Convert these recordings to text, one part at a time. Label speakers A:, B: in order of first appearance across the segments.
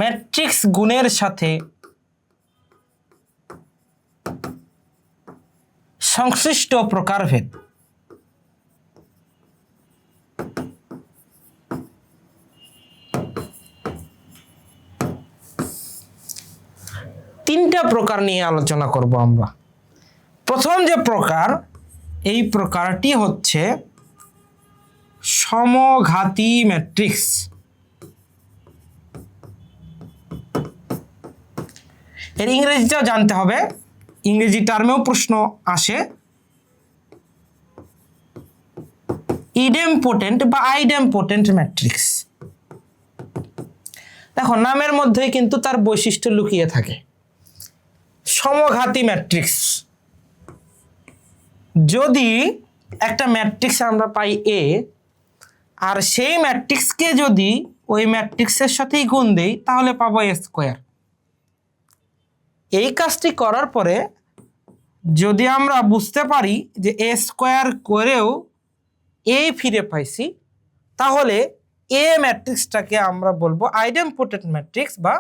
A: Matrix গুণের সাথে সংশ্লিষ্ট প্রকারভেদ। তিনটা প্রকার নিয়ে আলোচনা করব আমরা। প্রথম যে প্রকার, এই প্রকারটি হচ্ছে সমঘাতী ম্যাট্রিক্স। এর ইংরেজিটাও জানতে হবে, ইংরেজি টার্মেও প্রশ্ন আসে। ইডেমপোটেন্ট বা আইডেমপোটেন্ট ম্যাট্রিক্স। দেখো নামের মধ্যে কিন্তু তার বৈশিষ্ট্য লুকিয়ে থাকে। সমঘাতী ম্যাট্রিক্স, যদি একটা ম্যাট্রিক্স আমরা পাই এ, আর সেই ম্যাট্রিক্সকে যদি ওই ম্যাট্রিক্সের সাথেই গুণ দেই তাহলে পাবো এ স্কোয়ার। এই কাজটি করার পরে যদি আমরা বুঝতে পারি যে এ স্কোয়ার করেও এ ফিরে পাইছি, তাহলে এ ম্যাট্রিক্সটাকে আমরা বলবো আইডেমপোটেন্ট ম্যাট্রিক্স বা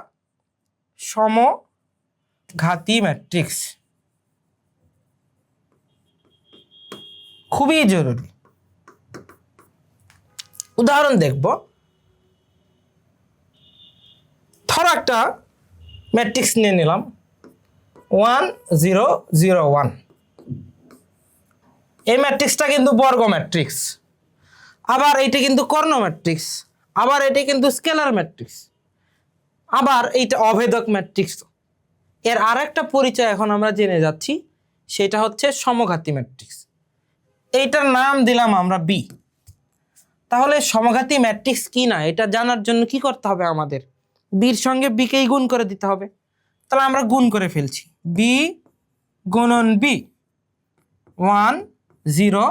A: সমঘাতী ম্যাট্রিক্স। খুবই জরুরি। উদাহরণ দেখব। ধরো একটা ম্যাট্রিক্স নিয়ে নিলাম 1 0 0 1। এই ম্যাট্রিক্সটা কিন্তু বর্গ ম্যাট্রিক্স, আবার এইটা কিন্তু কর্ণ ম্যাট্রিক্স, আবার এটি কিন্তু স্কেলার ম্যাট্রিক্স, আবার এইটা অভেদক ম্যাট্রিক্স। এর আরেকটা পরিচয় এখন আমরা জেনে যাচ্ছি, সেটা হচ্ছে সমঘাতী ম্যাট্রিক্স। এইটার নাম দিলাম আমরা বি। তাহলে সমঘাতী ম্যাট্রিক্স কি না এটা জানার জন্য কি করতে হবে আমাদের? বির সঙ্গে বিকেই গুণ করে দিতে হবে। তাহলে আমরা গুণ করে ফেলছি। বি গুণন বি, 1 0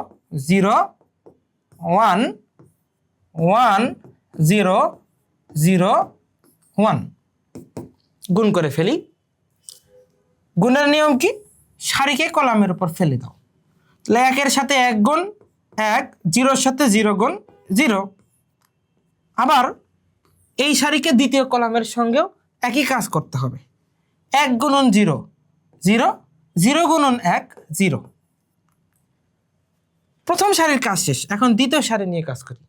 A: 0 1 1 0 0 1 গুণ করে ফেলি। গুণের নিয়ম কি? সারিকে কলামের উপর ফেলে দাও। তাহলে 1 এর সাথে 1 গুণ 1, 0 এর সাথে 0 গুণ 0। আবার এই সারিকে দ্বিতীয় কলামের সঙ্গেও একই কাজ করতে হবে। 1 গুণন 0 0, 0 গুণন 1 0। প্রথম সারির কাজ শেষ, এখন দ্বিতীয় সারি নিয়ে কাজ করি।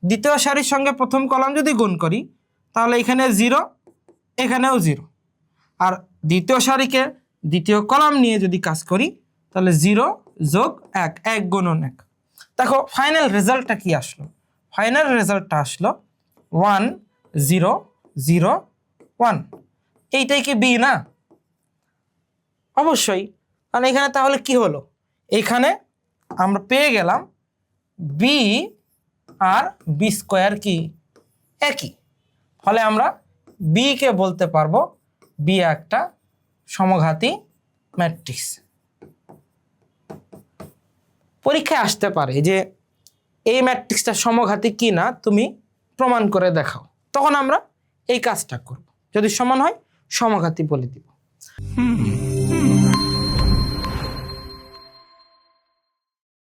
A: দ্বিতীয় সারির সঙ্গে প্রথম কলাম যদি গুণ করি তাহলে এখানে 0, এখানেও 0। আর দ্বিতীয় সারিকে দ্বিতীয় কলাম নিয়ে যদি কাজ করি তাহলে 0 যোগ 1, 1 গুণন 1। দেখো ফাইনাল রেজাল্টটা কি আসলো? ফাইনাল রেজাল্টটা আসলো 1 0 0 1। এইটাই কি বি না? অবশ্যই। কারণ এখানে তাহলে কি হলো? এখানে আমরা পেয়ে গেলাম বি আর বি স্কোয়ার কি একই। ফলে আমরা বি কে বলতে পারবো বি একটা সমঘাতী ম্যাট্রিক্স। পরীক্ষায় আসতে পারে যে এই ম্যাট্রিক্সটা সমঘাতী কি না তুমি প্রমাণ করে দেখাও, তখন আমরা এই কাজটা করব। যদি সমান হয় সমঘাতী বলে দিব।